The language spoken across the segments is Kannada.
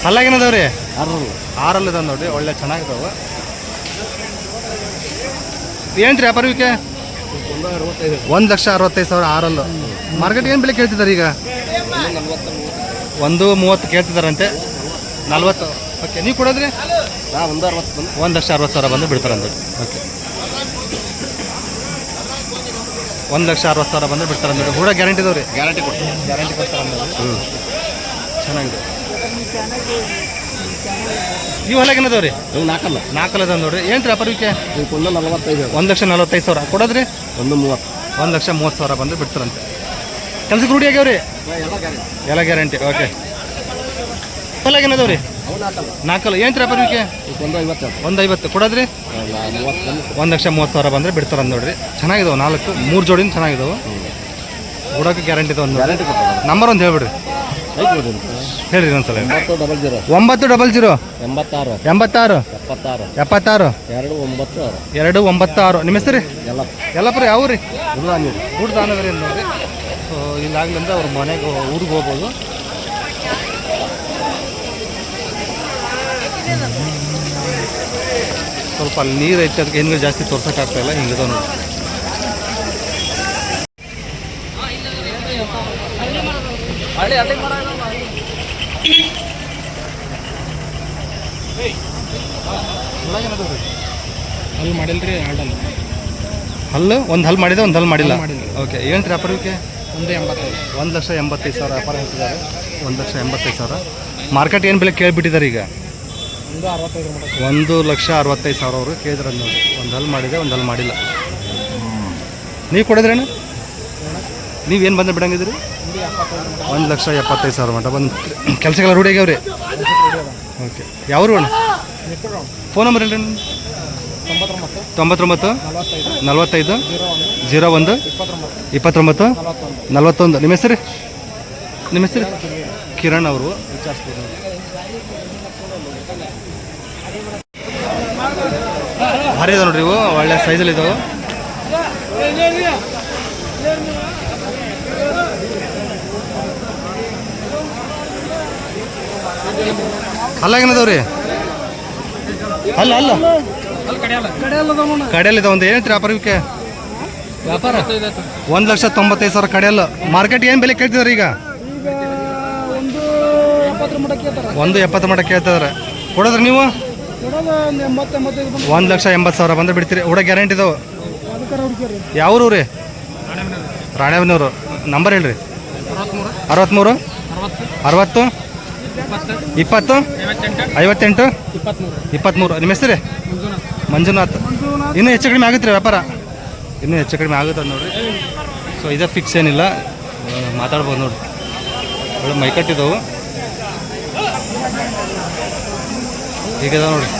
ಅಲ್ಲಾಗೇನದವ್ರಿ ಆರಲ್ಲಿ ಇದಾವೆ ನೋಡ್ರಿ, ಒಳ್ಳೆ ಚೆನ್ನಾಗಿದಾವೆ. ಏನ್ರಿ ವ್ಯಾಪಾರಕ್ಕೆ? 1,65,000 ಆರಲ್ಲು. ಮಾರ್ಕೆಟ್ ಏನು ಬೆಲೆ ಕೇಳ್ತಿದ್ದಾರೆ ಈಗ? 1,30 ಕೇಳ್ತಿದ್ದಾರಂತೆ. 40. ಓಕೆ, ನೀವು ಕೊಡೋದ್ರಿ? 1,60,000 ಬಂದು ಬಿಡ್ತಾರಂತೆ. ಓಕೆ, 1,60,000 ಬಂದು ಬಿಡ್ತಾರಂದ್ರೆ ಕೂಡ ಗ್ಯಾರಂಟಿ ಇದಾವ್ರಿ? ಗ್ಯಾರಂಟಿ ಕೊಡ್ತಾರೆ. ಚೆನ್ನಾಗಿದೆ. ಇವು ಹೊಲಗೇನದವ್ರಿ? ನಾಲ್ಕಲ್ಲ ಅದ ನೋಡ್ರಿ. ಏನು ರೀ ವ್ಯಾಪಾರಕ್ಕೆ? 1,45,000 ಕೊಡೋದ್ರಿ? 1,30,000 ಬಂದು ಬಿಡ್ತಾರಂತೆ. ಕೆಲ್ಸಕ್ಕೆ ರೂಢಿ ಆಗ್ಯಾವ್ರಿ? ಎಲ್ಲ ಗ್ಯಾರಂಟಿ. ಓಕೆ, ಹೊಲಗೇನದವ್ರಿ? ನಾಲ್ಕಲ್ಲ. ಏನು ರೀ ವ್ಯಾಪಾರಕ್ಕೆ? 150 ಕೊಡೋದ್ರಿ? 1,30,000 ಬಂದರೆ ಬಿಡ್ತಾರಂತ ನೋಡ್ರಿ. ಚೆನ್ನಾಗಿದಾವೆ 3 ಜೋಡಿನ ಚೆನ್ನಾಗಿದಾವೆ. ಕೊಡೋಕೆ ಗ್ಯಾರಂಟಿ ಇದಾವೆ. ನಂಬರ್ ಒಂದು ಹೇಳ್ಬಿಡ್ರಿ. ಹೇಳ್ರಿ ಒಂದ್ಸಲ. 900 86 76 296. ನಿಮ್ಮ ಹೆಸರು? ಎಲ್ಲಪ್ಪ ಯಾವ ರೀ? ಊಟ ತಾನದ್ರಿ ನೋಡ್ರಿ. ಸೊ ಇಲ್ಲಾಗ್ಲಿಂದ ಅವ್ರ ಮನೆಗೆ ಊರಿಗೆ ಹೋಗ್ಬೋದು. ಸ್ವಲ್ಪ ಅಲ್ಲಿ ನೀರು ಐತೆ, ಅದಕ್ಕೆ ಹೆಂಗೆ ಜಾಸ್ತಿ ತೋರ್ಸೋಕ್ಕಾಗ್ತಾಯಿಲ್ಲ. ಹಿಂಗಿದಾವೆ ನೋಡಿ. ಅಲ್ಲಿ ಮಾಡಿಲ್ರಿ ಹಲ್ಲು ಒಂದು ಹಲ್ಲು ಮಾಡಿದೆ, ಒಂದು ಹಲ್ಲು ಮಾಡಿಲ್ಲ. ಓಕೆ, ಏನು ರೀ ವ್ಯಾಪಾರಕ್ಕೆ? 1,85,000 ವ್ಯಾಪಾರ ಹೇಳ್ತಿದ್ದಾರೆ. 1,85,000. ಮಾರ್ಕೆಟ್ ಏನು ಬೆಲೆ ಕೇಳಿಬಿಟ್ಟಿದ್ದಾರೆ ಈಗ? 1,65,000 ಅವರು ಕೇಳಿದ್ರೆ ನೋಡಿ. ಒಂದು ಹಲ್ಲು ಮಾಡಿದೆ, ಒಂದು ಹಲ್ಲು ಮಾಡಿಲ್ಲ. ನೀವು ಕೊಡಿದ್ರೇನು? ನೀವೇನು ಬಂದು ಬಿಡಂಗಿದ್ರಿ? 1,75,000 ಮಟ್ಟ ಬಂದು ಕೆಲಸಗಳ ರೂಢಿ ಆಗ್ಯಾವ್ರಿ. ಓಕೆ, ಯಾವ್ರು ಅಣ್ಣ? ಫೋನ್ ನಂಬರ್ ಹೇಳ್ರಿ. 99 45 01 29 41. ನಿಮ್ಮ ಹೆಸರು? ಕಿರಣ್ ಅವರು. ವಿಚಾರಿಸ್ಬೋದು. ಭಾರಿ ಇದಾವೆ ನೋಡ್ರಿ, ಇವು ಒಳ್ಳೆ ಸೈಜಲ್ಲಿ ಇದಾವೆ. ಅಲ್ಲಾಗೇನದವ್ರಿ? ಅಲ್ಲ ಕಡೆಯಲ್ಲಿದೆ. ಒಂದು ಏನೈತ್ರಿ ವ್ಯಾಪಾರಕ್ಕೆ? 1,95,000 ಕಡೆಯಲ್ಲ. ಮಾರ್ಕೆಟ್ ಏನು ಬೆಲೆ ಕೇಳ್ತಿದಾರೆ ಈಗ? 1,70,000 ಮಟ್ಟ ಕೇಳ್ತಿದಾರೆ. ಕೊಡೋದ್ರಿ ನೀವು? 1,80,000 ಬಂದ್ರೆ ಬಿಡ್ತೀರಿ. ಕೂಡ ಗ್ಯಾರಂಟಿ ಇದಾವೆ. ಯಾವ್ರು ರೀ? ರಾಣೆಬೆನ್ನೂರು. ನಂಬರ್ ಹೇಳ್ರಿ. 63 60 20 58 23. ನಿಮ್ಮ ಹೆಸರು? ಮಂಜುನಾಥ್. ಇನ್ನೂ ಹೆಚ್ಚು ಕಡಿಮೆ ಆಗುತ್ತೆ ರೀ ವ್ಯಾಪಾರ? ಇನ್ನೂ ಹೆಚ್ಚು ಕಡಿಮೆ ಆಗುತ್ತೆ ನೋಡಿರಿ. ಸೊ ಇದೇ ಫಿಕ್ಸ್ ಏನಿಲ್ಲ, ಮಾತಾಡ್ಬೋದು ನೋಡಿರಿ. ಒಳ್ಳೆ ಮೈಕಟ್ಟಿದ್ದವು ಹೀಗಿದೆ ನೋಡಿರಿ.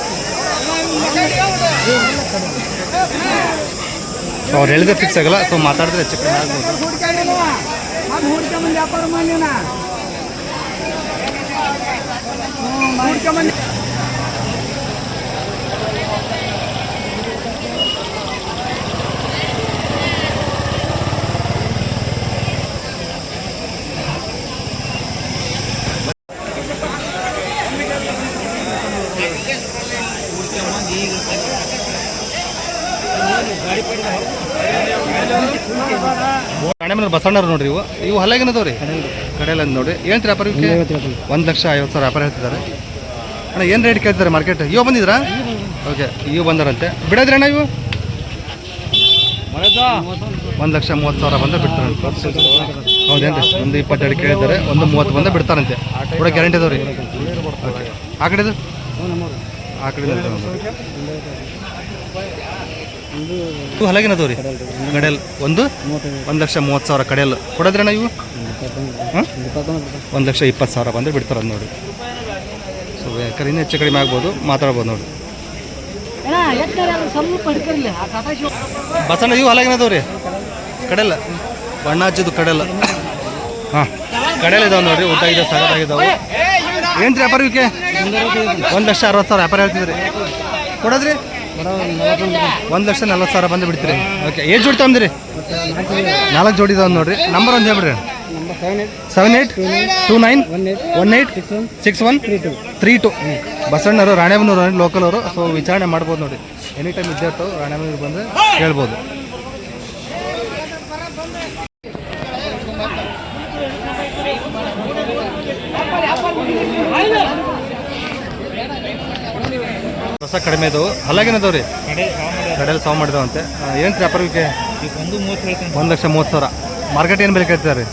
ಸೊ ಅವ್ರು ಹೇಳಿದ್ರೆ ಫಿಕ್ಸ್ ಆಗಲ್ಲ. ಸೊ ಮಾತಾಡಿದ್ರೆ ಹೆಚ್ಚು ಕಡಿಮೆ ಆಗ್ಬೋದು. ರಾಣೆಬೆನ್ನೂರು ಬಸಣ್ಣರು ನೋಡ್ರಿ. ಇವು ಹಲ್ಲಾಗೇನದವ್ರಿ? ಕಡೆಯಲ್ಲ ನೋಡ್ರಿ. ಏನು ವ್ಯಾಪಾರ? 1,50,000 ವ್ಯಾಪಾರ ಹೇಳ್ತಿದ್ದಾರೆ. ಅಣ್ಣ ಏನು ರೇಟ್ ಕೇಳ್ತಿದ್ದಾರೆ ಮಾರ್ಕೆಟ್? ಇವು ಬಂದಿದ್ರಾ? ಓಕೆ, ಇವು ಬಂದಾರಂತೆ. ಬಿಡೋದ್ರಿ ಅಣ್ಣ ಇವು? 1,30,000 ಬಂದು ಬಿಡ್ತಾರೆ. ಹೌದೇನು ರೀ? 1,22 ಕೇಳಿದ್ದಾರೆ. 1,30 ಬಂದು ಬಿಡ್ತಾರಂತೆ. ಕೂಡ ಗ್ಯಾರಂಟಿ ಇದಾವೆ ರೀ. ಓಕೆ, ಆ ಕಡೆದು? ಆ ಕಡೆ ಇವು ಹಲಗೇನದವ್ರಿ? ಕಡೆಯಲ್ 1,30,000 ಕಡೆಯಲ್ಲ. ಕೊಡೋದ್ರಣ್ಣ ಇವು? 1,20,000 ಬಂದರೆ ಬಿಡ್ತಾರೆ ನೋಡಿ. ಸೊ ಯಾಕಂದ್ರೆ ಇನ್ನೂ ಹೆಚ್ಚು ಕಡಿಮೆ ಆಗ್ಬೋದು, ಮಾತಾಡ್ಬೋದು ನೋಡಿ. ಬಸಣ್ಣ ಇವು ಹಲಗೇನದವ್ರಿ? ಕಡೆಯಲ್ಲ ಬಣ್ಣ ಹಚ್ಚಿದ್ದು ಕಡೆಯಲ್ಲ. ಹಾಂ, ಕಡೆಯಲ್ಲ ಇದಾವೆ ನೋಡಿರಿ. ಊಟ ಇದೆ, ಸಗದಾಗಿದ್ದಾವೆ. ಏನು ರೀ ವ್ಯಾಪಾರಕ್ಕೆ? 1,60,000 ವ್ಯಾಪಾರ ಹೇಳ್ತಿದ್ರಿ. ಕೊಡೋದ್ರಿ? 1,40,000 ಬಂದು ಬಿಡ್ತೀರಿ. ಓಕೆ, ಏಜ್ ಜೋಡಿ ತಗೊಂಡಿರಿ? 4 ಜೋಡಿ ಇದಾವೆ ನೋಡಿರಿ. ನಂಬರ್ ಒಂದು ಹೇಳ್ಬಿಡ್ರಿ. 7829186132 ಬಸಣ್ಣವರು ರಾಣೆಬೆನ್ನೂರು ಲೋಕಲ್ ಅವರು. ಸೊ ವಿಚಾರಣೆ ಮಾಡ್ಬೋದು ನೋಡಿ, ಎನಿ ಟೈಮ್ ಇದ್ದೇ ಇರ್ತಾವೆ. ರಾಣೆಬೆನ್ನೂರು ಬಂದರೆ ಹೇಳ್ಬೋದು. ಹೊಸ ಕಡಿಮೆ ಇದಾವೆ, ಹಲ್ಲಾಗೇನದಾವ ರೀ? ಕಡೆಯಲ್ಲಿ ಸಾವು ಮಾಡಿದಾವಂತೆ. ಏನು ರೀ ವ್ಯಾಪಾರಕ್ಕೆ? 1,30,000. ಮಾರ್ಕೆಟ್ ಏನು ಬೆಲೆ ಕೇಳ್ತಾರೆ?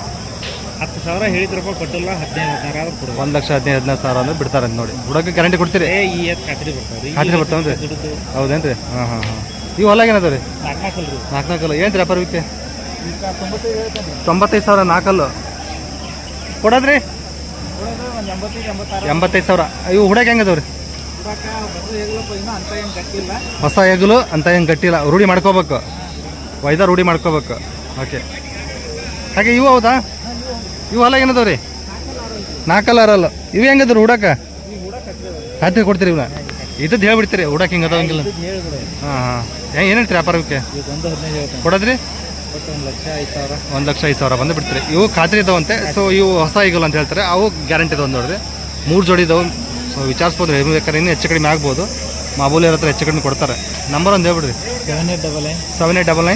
10,000 ಹೇಳಿದ್ರಪ್ಪ, ಕೊಟ್ಟಿಲ್ಲ. 15,000 1,15,000 ಅಂದ್ರೆ ಬಿಡ್ತಾರೆ ನೋಡಿ. ಹುಡುಗ ಗ್ಯಾರಂಟಿ ಕೊಡ್ತೀರಿ? ಖಾತ್ರಿ ಬರ್ತಾವೆ ರೀ? ಹೌದೇನು ರೀ? ಹಾಂ. ಇವು ಹೊಲಾಗೇನದ ರೀ? 4 ಏನು ರೀ ವ್ಯಾಪಾರಕ್ಕೆ? 95,000 4 ಕೊಡೋದ್ರಿ? 85,000. ಇವು ಹುಡಕ್ಕೆ ಹೆಂಗದವ್ರಿ? ಹೊಸ ಹೆಗಲು ಅಂತ ಹೆಂಗೆ ಗಟ್ಟಿಲ್ಲ, ರೂಢಿ ಮಾಡ್ಕೋಬೇಕು. ವೈದ ರೂಢಿ ಮಾಡ್ಕೋಬೇಕು. ಓಕೆ. ಹಾಗೆ ಇವು ಹೌದಾ? ಇವು ಹೊಲ ಏನದವ್ರಿ? 4 ಅರಲ್ಲ. ಇವು ಹೆಂಗದ್ರಿ ಹುಡಕ್ಕೆ? ಖಾತ್ರಿ ಕೊಡ್ತೀರಿ ಇವನ್ನ? ಇದ್ದದ್ದು ಹೇಳ್ಬಿಡ್ತೀರಿ ಹುಡಕ್ಕೆ ಹಿಂಗೆ ಅದಾವ ಹಂಗಿಲ್ಲ? ಹಾಂ. ಏನು ಹೇಳ್ತೀರಿ ವ್ಯಾಪಾರಕ್ಕೆ? ಕೊಡೋದ್ರಿ? 1,05,000 ಬಂದು ಬಿಡ್ತೀರಿ. ಇವು ಖಾತ್ರಿ ಇದಾವಂತೆ. ಸೊ ಇವು ಹೊಸ ಈಗಲ್ಲ ಅಂತ ಹೇಳ್ತಾರೆ. ಅವು ಗ್ಯಾರಂಟಿ ಇದಾವೆ ನೋಡ್ರಿ. 3 ಜೋಡಿ ಇದಾವೆ. ಸೊ ವಿಚಾರಿಸ್ಬೋದು, ಬೇಕಾದ್ರೆ ಇನ್ನೂ ಹೆಚ್ಚು ಕಡಿಮೆ ಆಗ್ಬೋದು. ಮಾಮೂಲಿ ಅವ್ರ ಹತ್ರ ಹೆಚ್ಚು ಕಡಿಮೆ ಕೊಡ್ತಾರೆ. ನಂಬರ್ ಒಂದು ಹೇಳ್ಬಿಡ್ರಿ. 7899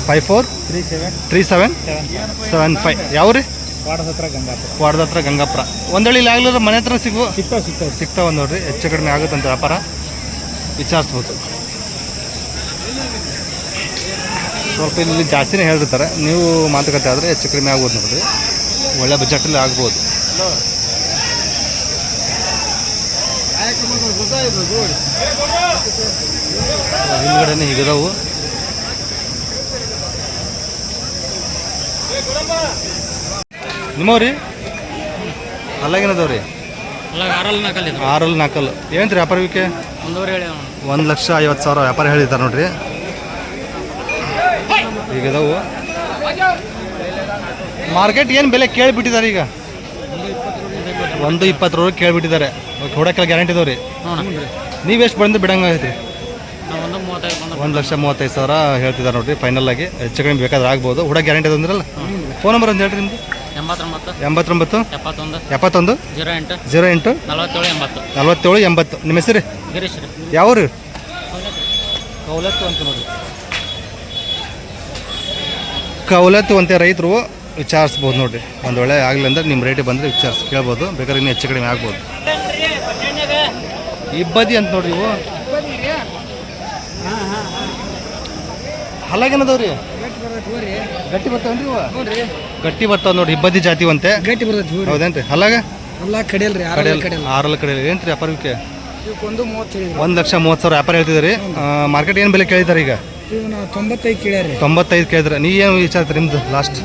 543775. ಯಾವ ರೀ? ವಾಡದ ಹತ್ರ ಗಂಗಾಪುರ. ಒಂದೇಳಿ ಇಲ್ಲಿ ಆಗ್ಲಿಲ್ಲ ಮನೆ ಹತ್ರ ಸಿಗ್ತಾವ ನೋಡ್ರಿ. ಹೆಚ್ಚು ಕಡಿಮೆ ಆಗುತ್ತಂತ ವ್ಯಾಪಾರ, ವಿಚಾರಿಸ್ಬೋದು. ಸ್ವಲ್ಪ ಇಲ್ಲಿ ಜಾಸ್ತಿನೇ ಹೇಳಿರ್ತಾರೆ. ನೀವು ಮಾತುಕತೆ ಆದರೆ ಹೆಚ್ಚು ಕಡಿಮೆ ಆಗ್ಬೋದು ನೋಡ್ರಿ. ಒಳ್ಳೆ ಬಜೆಟಲ್ಲಿ ಆಗ್ಬೋದು. ಹಿಂದ್ಗಡೆನೆ ಹೀಗಿದಾವು. ನಿಮ್ಮವ್ರಿ ಅಲ್ಲಾಗೇನದವ್ರಿ? 6 4 ಏನು ರೀ ವ್ಯಾಪಾರಕ್ಕೆ? 1,50,000 ವ್ಯಾಪಾರ ಹೇಳಿದ್ದಾರೆ ನೋಡ್ರಿ. ಈಗದವು ಮಾರ್ಕೆಟ್ ಏನು ಬೆಲೆ ಕೇಳಿಬಿಟ್ಟಿದ್ದಾರೆ ಈಗ? 1,20,000 ಕೇಳಿಬಿಟ್ಟಿದ್ದಾರೆ. ಹೊಡಕ್ಕೆಲ್ಲ ಗ್ಯಾರಂಟಿ ಇದಾವೆ ರೀ? ನೀವು ಎಷ್ಟು ಬಂದು ಬಿಡಂಗಾಗೈತಿ? 1,35,000 ಹೇಳ್ತಿದ್ದಾರೆ ನೋಡ್ರಿ. ಫೈನಲ್ ಆಗಿ ಹೆಚ್ಚು ಕಡಿಮೆ ಬೇಕಾದ್ರೆ ಆಗ್ಬೋದು. ಹುಡ ಗ್ಯಾರಂಟಿ ಅದಂದ್ರಲ್ಲ. ಫೋನ್ ನಂಬರ್ ಅಂತ ಹೇಳ್ರಿ ನಿಮ್ದು? 89 71 08 47 80. ನಿಮ್ಮ ಹೆಸರು? ಯಾವ ರೀ? ಕೌಲತ್ತು ಅಂತ ನೋಡ್ರಿ. ಕೌಲತ್ತು ಅಂತ ರೈತರು ವಿಚಾರಿಸ್ಬೋದು ನೋಡ್ರಿ. ಒಂದು ವೇಳೆ ಆಗಲಿ ಅಂದ್ರೆ ನಿಮ್ಮ ರೇಟಿಗೆ ಬಂದರೆ ವಿಚಾರಿಸಿ ಕೇಳ್ಬೋದು. ಬೇಕಾದ್ರೆ ಇನ್ನೂ ಹೆಚ್ಚು ಕಡಿಮೆ ಆಗ್ಬೋದು. ಇಬ್ಬದಿ ಅಂತ ನೋಡ್ರಿ. ಇವು ಹಲ್ಲಾಗೇನದವ್ರಿ? ಗಟ್ಟಿ ಬರ್ತಾವನ್ರಿ ಇವು? ಗಟ್ಟಿ ಬರ್ತಾವ ನೋಡ್ರಿ. ಇಬ್ಬದಿ ಜಾತಿವಂತೆ. ಹೌದೇನ್ರಿ? ಹಲ್ಲಾಗ 6 ಕಡೆಯಲ್ಲಿ ಏನು ರೀ ವ್ಯಾಪಾರಕ್ಕೆ? 1,30,000 ವ್ಯಾಪಾರ ಹೇಳ್ತಿದ್ದೀರಿ. ಮಾರ್ಕೆಟ್ ಏನು ಬೆಲೆ ಕೇಳಿದ್ದಾರೆ ಈಗ? 95 ಕೇಳಿದ್ರೆ. ನೀ ಏನು ವಿಚಾರಿಸ್ತೀರಿ? ನಿಮ್ದು ಲಾಸ್ಟ್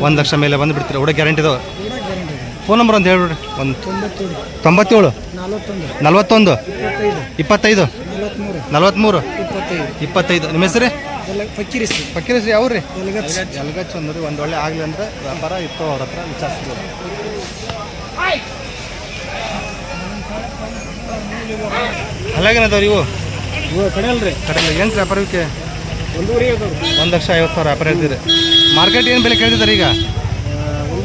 1,00,000 ಮೇಲೆ ಬಂದು ಬಿಡ್ತೀರಿ. ಹುಡುಗ ಗ್ಯಾರಂಟಿ ಇದಾವೆ. ಫೋನ್ ನಂಬರ್ ಅಂತ ಹೇಳ್ಬಿಡ್ರಿ. 97 41 25 43 25. ನಿಮ್ಮ ಹೆಸರು? ಫಕೀರಿಸ್ರಿ. ಯಾವ ರೀ? ಯಲಗಚ್ಚ ಅಂದ್ರಿ. ಒಂದು ಒಳ್ಳೆ ಆಗಲಿ ಅಂದ್ರೆ ವ್ಯಾಪಾರ ಇತ್ತು ಅವ್ರ ಹತ್ರ ವಿಚಾರಿಸ್ಬೋದು. ಅಲ್ಲಾಗೇನದವ್ರಿ ಇವು? ಕಡೆಯಲ್ರಿ. ಏನು ವ್ಯಾಪಾರಕ್ಕೆ? 1,50,000 ವ್ಯಾಪಾರ ಹೇಳ್ತೀರಿ. ಮಾರ್ಕೆಟ್ ಏನು ಬೆಲೆ ಕೇಳ್ತಿದ್ದಾರೆ ಈಗ?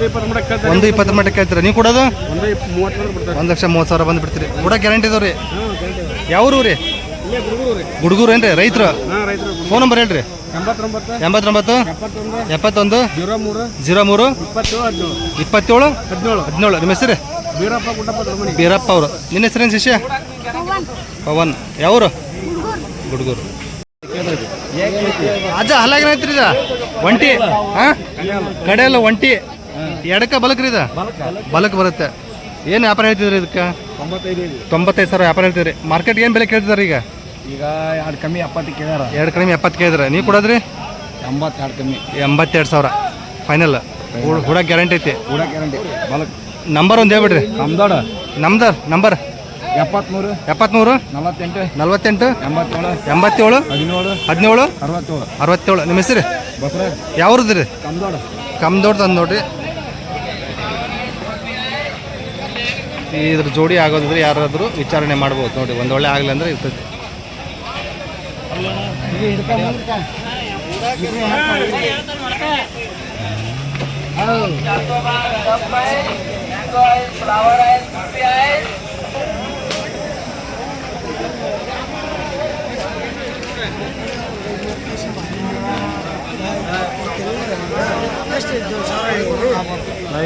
1,20 ಮಟ್ಟ ಕೇಳ್ತೀರಾ? ನೀವು ಕೊಡೋದು 1,30,000 ಬಂದು ಬಿಡ್ತೀರಿ. ಕೂಡ ಗ್ಯಾರಂಟಿ ಇದಾವ್ರಿ? ಯಾವ್ರು ರೀ? ಗುಡ್ಗೂರು ಏನ್ರಿ? ರೈತರು? ಫೋನ್ ನಂಬರ್ ಹೇಳ್ರಿ. 89 71 03 27 17. ನಿಮ್ಮ ಹೆಸರು? ಬೀರಪ್ಪ ಅವರು. ನಿನ್ನ ಹೆಸರೇನು ಶಿಷ್ಯ? ಪವನ್. ಯಾವರು? ಗುಡ್ಗೂರು. ಅಜ್ಜ ಹಲ್ಲಾಗೇನೈತ್ರಿ ಇದು? ಒಂಟಿ? ಹಾಂ, ಕಡೆಯಲ್ಲ ಒಂಟಿ. ಎಡಕ್ಕ ಬಲಕ್ರಿ ಇದು? ಬಲಕ್ ಬರುತ್ತೆ. ಏನು ವ್ಯಾಪಾರ ಹೇಳ್ತಿದ್ರಿ ಇದಕ್ಕೆ? 95,000 ವ್ಯಾಪಾರ ಹೇಳ್ತಿದ್ರಿ. ಮಾರ್ಕೆಟ್ ಏನು ಬೆಲೆ ಕೇಳ್ತಿದ್ದಾರೆ ಈಗ? 2 ಕಮ್ಮಿ 70 ಕೇಳ್ಯಾರ. 2 ಕಡಿಮೆ 70 ಕೇಳಿದ್ರೆ. ನೀವು ಕೊಡೋದ್ರಿ? 82 ಕಮ್ಮಿ 82,000 ಫೈನಲ್. ಹುಡ ಗ್ಯಾರಂಟಿ ಐತಿ? ನಂಬರ್ ಒಂದು ಹೇಳ್ಬಿಡ್ರಿ. ನಮ್ದು ನಂಬರ್ 73 48 47 87 17 67. ನಿಮ್ಮ ಹೆಸರು? ಯಾವ್ದು ರೀ? ಕಮ್ದೋಡ್ ತಂದು ನೋಡ್ರಿ. ಇದ್ರ ಜೋಡಿ ಆಗೋದಿದ್ರೆ ಯಾರಾದರೂ ವಿಚಾರಣೆ ಮಾಡ್ಬೋದು ನೋಡಿ. ಒಂದು ಒಳ್ಳೆ ಆಗಲಿ ಅಂದರೆ ಇರ್ತೈತಿ.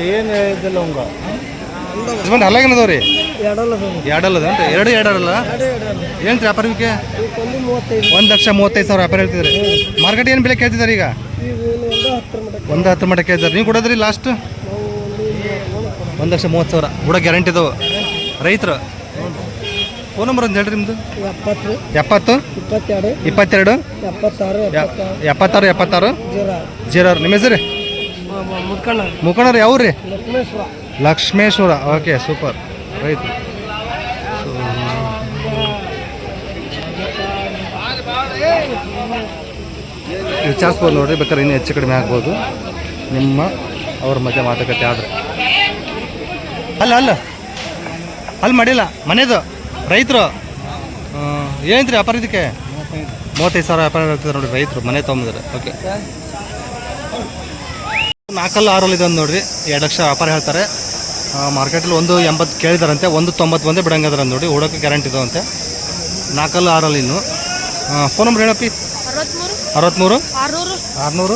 ಏನು ಹೇಳಿದ್ದಿಲ್ಲ ಅವಂಗ ಯಜಮಾನ್ ಹಲ್ಲಾಗೇನದವ ರೀ ಎರಡಲ್ಲದ ಅಂತ ಎರಡಲ್ಲ ಏನು ವ್ಯಾಪಾರಕ್ಕೆ 1,35,000 ವ್ಯಾಪಾರ ಹೇಳ್ತಿದ್ರಿ. ಮಾರ್ಕೆಟ್ ಏನು ಬೆಲೆ ಕೇಳ್ತಿದ್ದಾರೆ ಈಗ? 1,10 ಮಟ್ಟ ಕೇಳ್ತಾರೆ. ನೀವು ಕೊಡೋದ್ರಿ ಲಾಸ್ಟ್ 1,30,000 ಕೂಡ ಗ್ಯಾರಂಟಿ ಇದಾವೆ. ರೈತರು ಫೋನ್ ನಂಬರ್ ಅಂತ ಹೇಳ್ರಿ ನಿಮ್ಮದು? 70 22 76 06. ನಿಮ್ಮ ಹೆಸರು? ಮುಖಂಡರು ಯಾವ ರೀ? ಲಕ್ಷ್ಮೇಶ್ವರ. Okay, super. ರೈತರು ವಿಚಾರಿಸ್ಬೋದು ನೋಡಿರಿ, ಬೇಕಾದ್ರೆ ಇನ್ನೂ ಹೆಚ್ಚು ಕಡಿಮೆ ಆಗ್ಬೋದು ನಿಮ್ಮ ಅವ್ರ ಮಧ್ಯೆ ಮಾತುಕತೆ ಆದರೆ. ಅಲ್ಲಿ ಮಾಡಿಲ್ಲ ಮನೆದು ರೈತರು. ಏನಂತ್ರಿ ವ್ಯಾಪಾರ ಇದಕ್ಕೆ? 35,000 ವ್ಯಾಪಾರ ಹೇಳ್ತಿದ್ದಾರೆ ನೋಡಿರಿ ರೈತರು, ಮನೆ ತೊಗೊಂಡಿದ್ದಾರೆ. ಓಕೆ, 4 6 ಇದೆ ಒಂದು ನೋಡಿರಿ, 2 ಲಕ್ಷ ವ್ಯಾಪಾರ ಹೇಳ್ತಾರೆ. ಮಾರ್ಕೆಟಲ್ಲಿ 1,80 ಕೇಳಿದಾರಂತೆ, 1,90 ಬಂದೇ ಬಿಡಂಗದಾರ ನೋಡಿ. ಹುಡೋಕೆ ಗ್ಯಾರಂಟಿ ಇದಾವಂತೆ. 4 6 ಇನ್ನು. Phone number ಹೇಳಪ್ಪಿ? 63 600 57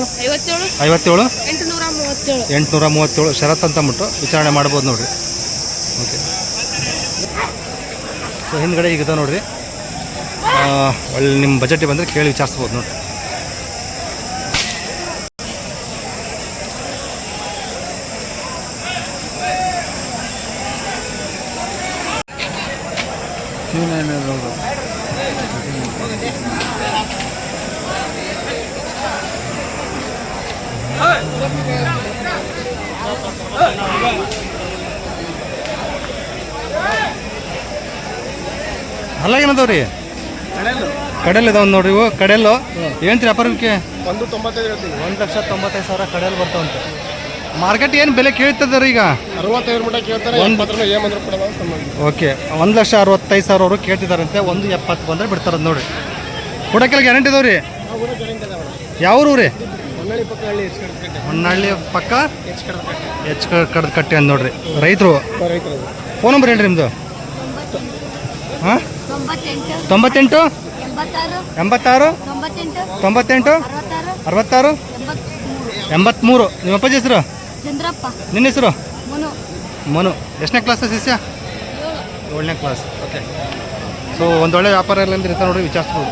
837 ಶರತ್ ಅಂತಂದ್ಬಿಟ್ಟು ವಿಚಾರಣೆ ಮಾಡ್ಬೋದು ನೋಡಿರಿ. ಓಕೆ, ಸೊ ಹಿಂದ್ಗಡೆ ಈಗ ನೋಡಿರಿ, ಒಳ್ಳೆ ನಿಮ್ಮ ಬಜೆಟಿಗೆ ಬಂದರೆ ಕೇಳಿ ವಿಚಾರಿಸ್ಬೋದು ನೋಡಿ. ಅಲ್ಲ ಏನದವ್ರಿ? ಕಡೆಲ್ ಇದಾವ ನೋಡ್ರಿ ಇವು. ಕಡೆಲ್ಲು ಏನು ವ್ಯಾಪಾರಕ್ಕೆ? 1,95,000 ಕಡೆಯಲ್ಲಿ ಬರ್ತಾವಂತೆ. ಮಾರ್ಕೆಟ್ ಏನು ಬೆಲೆ ಕೇಳ್ತದಾರೆ ಈಗ? 65 ಮಟ್ಟ ಕೇಳ್ತಾರೆ. ಓಕೆ, 1,65,000 ಅವರು ಕೇಳ್ತಿದಾರಂತೆ. 1,70 ಬಂದರೆ ಬಿಡ್ತಾರದು ನೋಡಿ. ಕೊಡಕ್ಕೆಲ್ಲ ಗ್ಯಾರಂಟಿ ಇದಾವ್ರಿ? ಯಾವ್ರು ರೀ? ಹೊನ್ನಳ್ಳಿ ಪಕ್ಕ ಹೆಚ್ ಕಡ್ದು ಕಟ್ಟಿ ಅಂದ್ ನೋಡ್ರಿ ರೈತರು. ಫೋನ್ ನಂಬರ್ ಹೇಳ್ರಿ ನಿಮ್ಮದು? ಹಾಂ, 98 86 98 66 83. ನಿಮ್ಮ ಅಪ್ಪಾಜಿ ಹೆಸರು? ನಿನ್ನ ಹೆಸರು? ಮನು. ಎಷ್ಟನೇ ಕ್ಲಾಸ್ ಶಿಷ್ಯ? 7ನೇ ಕ್ಲಾಸ್. ಓಕೆ, ಸೊ ಒಂದೊಳ್ಳೆ ವ್ಯಾಪಾರ ಎಲ್ಲ ಇರ್ತಾರೆ ನೋಡ್ರಿ, ವಿಚಾರಿಸ್ಬೋದು.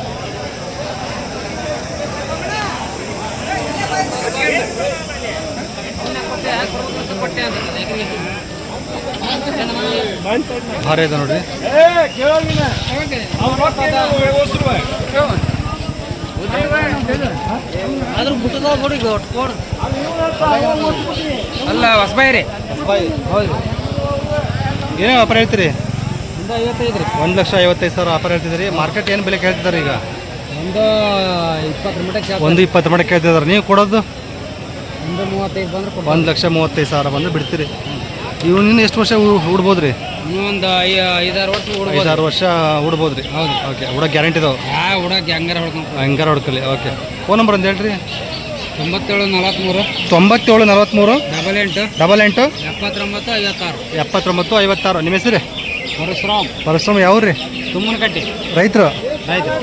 ಭಾರಿ ಇದೆ ನೋಡ್ರಿ. ಅಲ್ಲ ಹೊಸಬಾಯಿ ರೀ. ಹೌದು, ಏನೇ ವ್ಯಾಪಾರ ಹೇಳ್ತೀರಿ? 1,55,000 ವ್ಯಾಪಾರ ಹೇಳ್ತಿದ್ದೀರಿ. ಮಾರ್ಕೆಟ್ ಏನು ಬೆಲೆ ಕೇಳ್ತಿದ್ದಾರೆ ಈಗ? 1,20 ಮಟ್ಟ ಕೇಳ್ತಿದ್ದಾರೆ. ನೀವು ಕೊಡೋದು 1,35,000 ಬಂದು ಬಿಡ್ತೀರಿ. ಇವು ನಿನ್ನ ಎಷ್ಟು ವರ್ಷ ಉಡ್ಬೋದು ರೀ? ಒಂದು 5-6 ವರ್ಷ 5-6 ವರ್ಷ ಉಡ್ಬೋದು ರೀ. ಹೌದು. ಓಕೆ, ಉಡೋಕೆ ಗ್ಯಾರಂಟಿ ಇದಾವೆ? ಹುಡಕ್ಕೆ ಹಂಗಾರ ಹೊಡ್ಕಲಿ. ಓಕೆ, ಫೋನ್ ನಂಬರ್ ಅಂತ ಹೇಳ್ರಿ? 97 43 93 88 88 79 56. ನಿಮ್ಮ ಹೆಸರು? ಪರಶುರಾಮ್. ಪರಶುರಾಮ್ ಯಾವ ರೀ? ತುಮ್ಮನಕಟ್ಟಿ. ರೈತರು? ರೈತರು.